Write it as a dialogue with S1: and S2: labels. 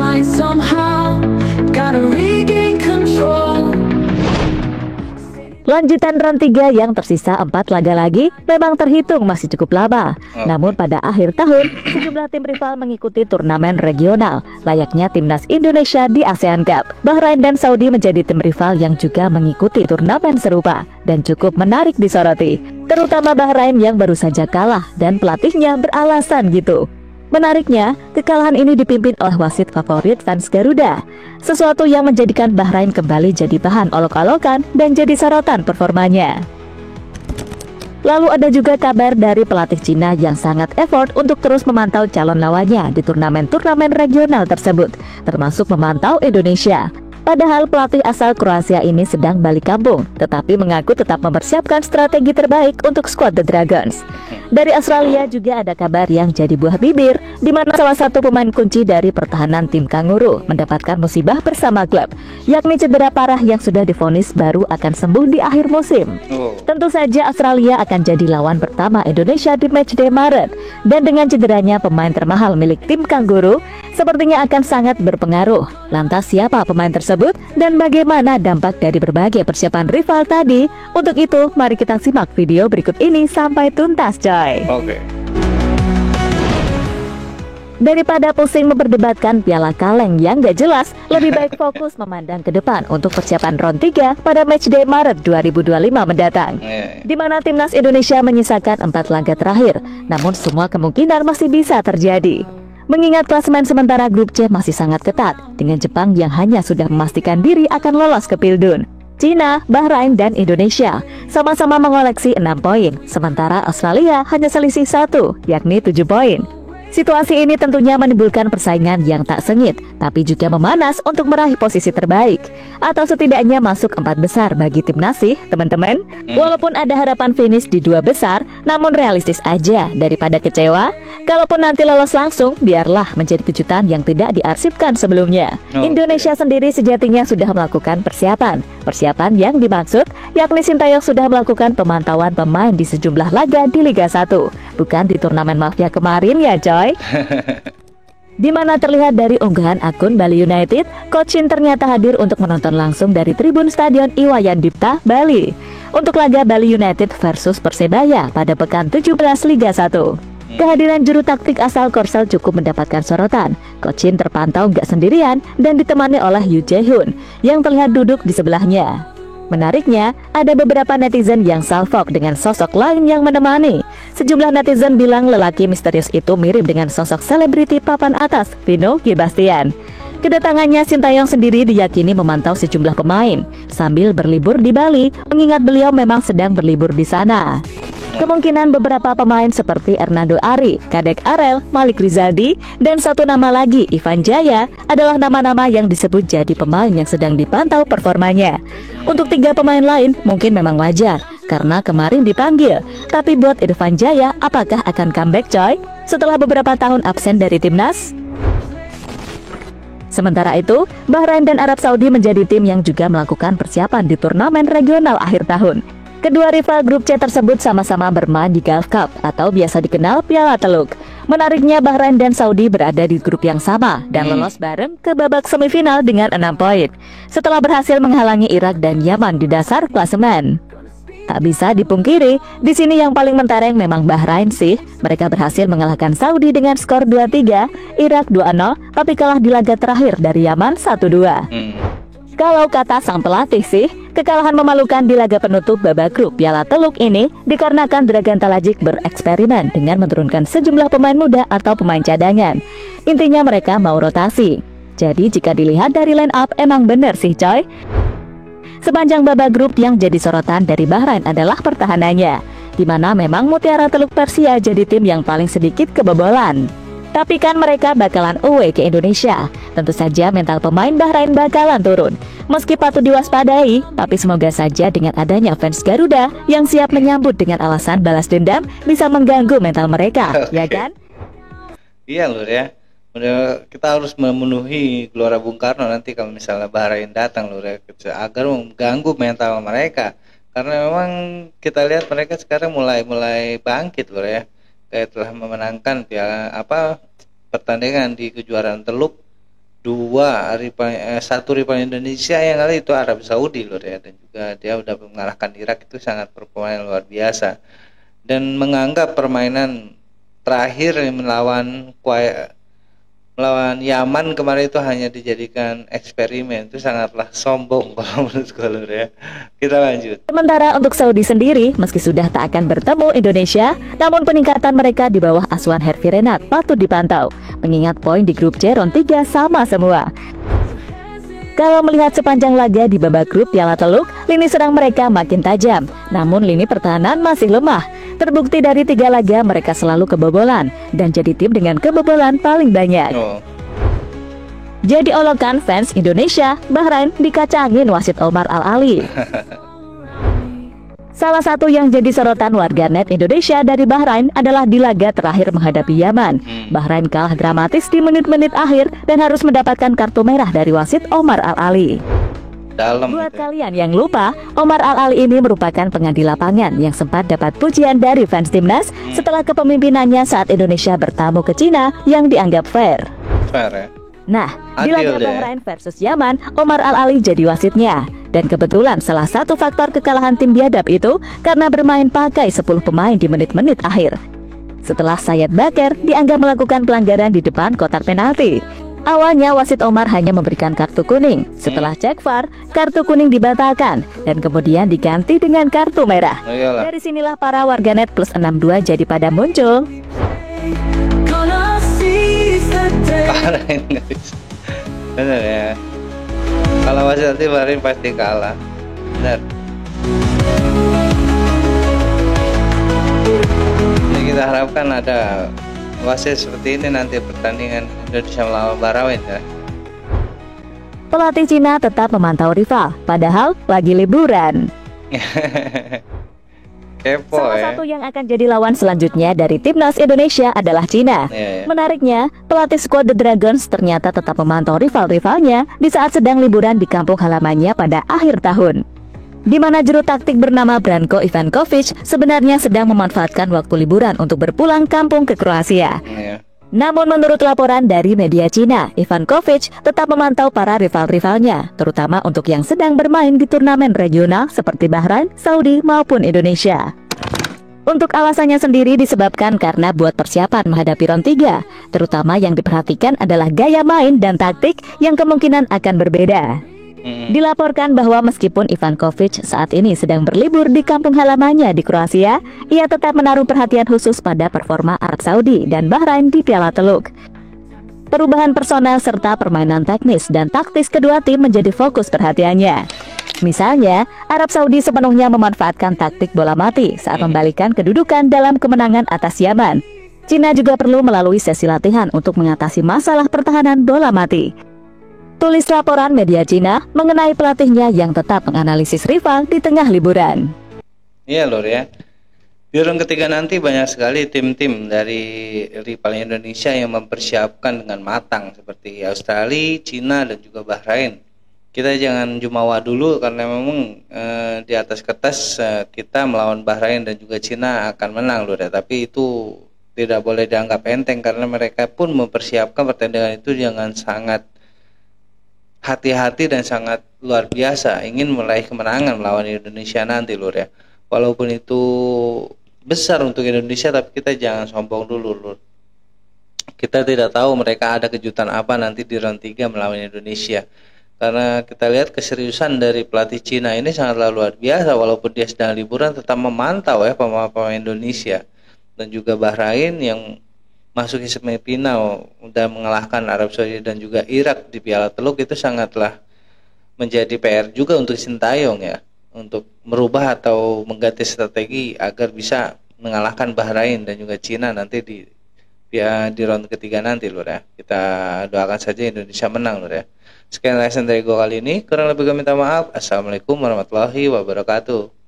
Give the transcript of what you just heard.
S1: fight somehow. Gotta regain control.
S2: Lanjutan round 3 yang tersisa 4 laga lagi memang terhitung masih cukup lama. Namun pada akhir tahun, sejumlah tim rival mengikuti turnamen regional, layaknya timnas Indonesia di ASEAN Cup. Bahrain dan Saudi menjadi tim rival yang juga mengikuti turnamen serupa dan cukup menarik disoroti. Terutama Bahrain yang baru saja kalah dan pelatihnya beralasan gitu. Menariknya, kekalahan ini dipimpin oleh wasit favorit fans Garuda, sesuatu yang menjadikan Bahrain kembali jadi bahan olok-olokan dan jadi sorotan performanya. Lalu ada juga kabar dari pelatih Cina yang sangat effort untuk terus memantau calon lawannya di turnamen-turnamen regional tersebut, termasuk memantau Indonesia. Padahal pelatih asal Kroasia ini sedang balik kampung, tetapi mengaku tetap mempersiapkan strategi terbaik untuk skuad The Dragons. Dari Australia juga ada kabar yang jadi buah bibir, di mana salah satu pemain kunci dari pertahanan tim Kanguru mendapatkan musibah bersama klub, yakni cedera parah yang sudah divonis baru akan sembuh di akhir musim. Tentu saja Australia akan jadi lawan pertama Indonesia di matchday Maret, dan dengan cederanya pemain termahal milik tim Kanguru, sepertinya akan sangat berpengaruh. Lantas siapa pemain tersebut dan bagaimana dampak dari berbagai persiapan rival tadi? Untuk itu, mari kita simak video berikut ini sampai tuntas, coy. Daripada pusing memperdebatkan piala kaleng yang gak jelas, lebih baik fokus memandang ke depan untuk persiapan round 3 pada matchday Maret 2025 mendatang, di mana timnas Indonesia menyisakan 4 laga terakhir, namun semua kemungkinan masih bisa terjadi. Mengingat klasemen sementara grup C masih sangat ketat, dengan Jepang yang hanya sudah memastikan diri akan lolos ke Pildun. Cina, Bahrain, dan Indonesia sama-sama mengoleksi 6 poin, sementara Australia hanya selisih 1, yakni 7 poin. Situasi ini tentunya menimbulkan persaingan yang tak sengit, tapi juga memanas untuk meraih posisi terbaik, atau setidaknya masuk 4 besar bagi timnas sih, teman-teman. Walaupun ada harapan finish di 2 besar, namun realistis aja daripada kecewa. Kalaupun nanti lolos langsung, biarlah menjadi kejutan yang tidak diarsipkan sebelumnya. Indonesia sendiri sejatinya sudah melakukan persiapan yang dimaksud, yakni Sintayong sudah melakukan pemantauan pemain di sejumlah laga di Liga 1, bukan di turnamen mafia kemarin ya coy. Di mana terlihat dari unggahan akun Bali United, Coach Shin ternyata hadir untuk menonton langsung dari tribun Stadion Iwayan Dipta, Bali, untuk laga Bali United versus Persebaya pada pekan 17 Liga 1. Kehadiran juru taktik asal Korsel cukup mendapatkan sorotan. Coach Shin terpantau gak sendirian dan ditemani oleh Yoo Jae-hoon yang terlihat duduk di sebelahnya. Menariknya, ada beberapa netizen yang salfok dengan sosok lain yang menemani. Sejumlah netizen bilang lelaki misterius itu mirip dengan sosok selebriti papan atas, Vino Gebastian. Kedatangannya Sintayong sendiri diyakini memantau sejumlah pemain sambil berlibur di Bali, mengingat beliau memang sedang berlibur di sana. Kemungkinan beberapa pemain seperti Hernando Ari, Kadek Arel, Malik Rizaldi, dan satu nama lagi, Ivan Jaya, adalah nama-nama yang disebut jadi pemain yang sedang dipantau performanya. Untuk 3 pemain lain mungkin memang wajar, karena kemarin dipanggil. Tapi buat Irfan Jaya, apakah akan comeback coy? Setelah beberapa tahun absen dari timnas? Sementara itu, Bahrain dan Arab Saudi menjadi tim yang juga melakukan persiapan di turnamen regional akhir tahun. Kedua rival grup C tersebut sama-sama bermain di Gulf Cup atau biasa dikenal Piala Teluk. Menariknya Bahrain dan Saudi berada di grup yang sama dan lolos bareng ke babak semifinal dengan 6 poin, setelah berhasil menghalangi Irak dan Yaman di dasar klasemen. Tak bisa dipungkiri, di sini yang paling mentereng memang Bahrain sih. Mereka berhasil mengalahkan Saudi dengan skor 2-3, Irak 2-0, tapi kalah di laga terakhir dari Yaman 1-2. Kalau kata sang pelatih sih, kekalahan memalukan di laga penutup babak grup Piala Teluk ini dikarenakan Dragan Talajik bereksperimen dengan menurunkan sejumlah pemain muda atau pemain cadangan. Intinya mereka mau rotasi. Jadi jika dilihat dari line up emang bener sih coy. Sepanjang babak grup yang jadi sorotan dari Bahrain adalah pertahanannya, di mana memang Mutiara Teluk Persia jadi tim yang paling sedikit kebobolan. Tapi kan mereka bakalan away ke Indonesia. Tentu saja mental pemain Bahrain bakalan turun. Meski patut diwaspadai, tapi semoga saja dengan adanya fans Garuda yang siap menyambut dengan alasan balas dendam bisa mengganggu mental mereka, ya kan?
S3: Iya Lur ya. Kita harus memenuhi Gelora Bung Karno nanti kalau misalnya Bahrain datang Lur ya, agar mengganggu mental mereka. Karena memang kita lihat mereka sekarang mulai bangkit Lur ya. Kayak telah memenangkan pertandingan di kejuaraan Teluk satu rival Indonesia yang kali itu Arab Saudi Lur ya, dan juga dia udah mengalahkan Irak, itu sangat performa luar biasa. Dan menganggap permainan terakhir yang melawan Yaman kemarin itu hanya dijadikan eksperimen, itu sangatlah sombong kalau menurut gue Lur ya. Kita lanjut.
S2: Sementara untuk Saudi sendiri, meski sudah tak akan bertemu Indonesia, namun peningkatan mereka di bawah asuhan Hervi Renat patut dipantau, mengingat poin di grup C round 3 sama semua. Kalau melihat sepanjang laga di babak grup Piala Teluk, lini serang mereka makin tajam, namun lini pertahanan masih lemah. Terbukti dari 3 laga mereka selalu kebobolan, dan jadi tim dengan kebobolan paling banyak. Jadi olokan fans Indonesia, Bahrain dikacangin wasit Omar Al-Ali. Salah satu yang jadi sorotan warganet Indonesia dari Bahrain adalah di laga terakhir menghadapi Yaman. Bahrain kalah dramatis di menit-menit akhir dan harus mendapatkan kartu merah dari wasit Omar Al-Ali. Buat kalian yang lupa, Omar Al-Ali ini merupakan pengganti lapangan yang sempat dapat pujian dari fans timnas setelah kepemimpinannya saat Indonesia bertamu ke Cina yang dianggap fair.
S3: Ya?
S2: Nah, di laga Bahrain versus Yaman, Omar Al-Ali jadi wasitnya. Dan kebetulan salah satu faktor kekalahan tim biadab itu karena bermain pakai 10 pemain di menit-menit akhir. Setelah Sayed Bakar dianggap melakukan pelanggaran di depan kotak penalti. Awalnya wasit Omar hanya memberikan kartu kuning. Setelah cek VAR, kartu kuning dibatalkan dan kemudian diganti dengan kartu merah. Dari sinilah para warganet plus 62 jadi pada muncul.
S3: Bener ya, kalau wasit nanti Bahrain pasti kalah. Bener. Jadi kita harapkan ada wasit seperti ini nanti pertandingan Indonesia melawan Bahrain ya.
S2: Pelatih Cina tetap memantau rival, padahal lagi liburan.
S3: Kepo,
S2: Salah satu yang akan jadi lawan selanjutnya dari timnas Indonesia adalah Cina. Menariknya, pelatih skuad The Dragons ternyata tetap memantau rival-rivalnya di saat sedang liburan di kampung halamannya pada akhir tahun, di mana juru taktik bernama Branko Ivankovic sebenarnya sedang memanfaatkan waktu liburan untuk berpulang kampung ke Kroasia. Namun menurut laporan dari media Cina, Ivankovic tetap memantau para rival-rivalnya, terutama untuk yang sedang bermain di turnamen regional seperti Bahrain, Saudi maupun Indonesia. Untuk alasannya sendiri disebabkan karena buat persiapan menghadapi round 3, terutama yang diperhatikan adalah gaya main dan taktik yang kemungkinan akan berbeda. Dilaporkan bahwa meskipun Ivankovic saat ini sedang berlibur di kampung halamannya di Kroasia, ia tetap menaruh perhatian khusus pada performa Arab Saudi dan Bahrain di Piala Teluk. Perubahan personel serta permainan teknis dan taktis kedua tim menjadi fokus perhatiannya. Misalnya, Arab Saudi sepenuhnya memanfaatkan taktik bola mati saat membalikan kedudukan dalam kemenangan atas Yaman. Cina juga perlu melalui sesi latihan untuk mengatasi masalah pertahanan bola mati. Tulis laporan media Cina mengenai pelatihnya yang tetap menganalisis rival di tengah liburan.
S3: Iya Lur ya. Di round ketiga nanti banyak sekali tim-tim dari rival Indonesia yang mempersiapkan dengan matang seperti Australia, Cina dan juga Bahrain. Kita jangan jumawa dulu karena memang di atas kertas kita melawan Bahrain dan juga Cina akan menang Lur ya. Tapi itu tidak boleh dianggap enteng karena mereka pun mempersiapkan pertandingan itu dengan sangat hati-hati dan sangat luar biasa, ingin meraih kemenangan melawan Indonesia nanti Lur ya. Walaupun itu besar untuk Indonesia, tapi kita jangan sombong dulu Lur. Kita tidak tahu mereka ada kejutan apa nanti di round 3 melawan Indonesia. Karena kita lihat keseriusan dari pelatih Cina ini sangatlah luar biasa, walaupun dia sedang liburan tetap memantau ya pemain Indonesia. Dan juga Bahrain yang masuk ke semifinal udah mengalahkan Arab Saudi dan juga Irak di Piala Teluk, itu sangatlah menjadi PR juga untuk Sintayong ya, untuk merubah atau mengganti strategi agar bisa mengalahkan Bahrain dan juga Cina nanti di round ketiga nanti Lur ya. Kita doakan saja Indonesia menang Lur ya. Sekian lesson dari gue kali ini, kurang lebih gue minta maaf. Assalamualaikum warahmatullahi wabarakatuh.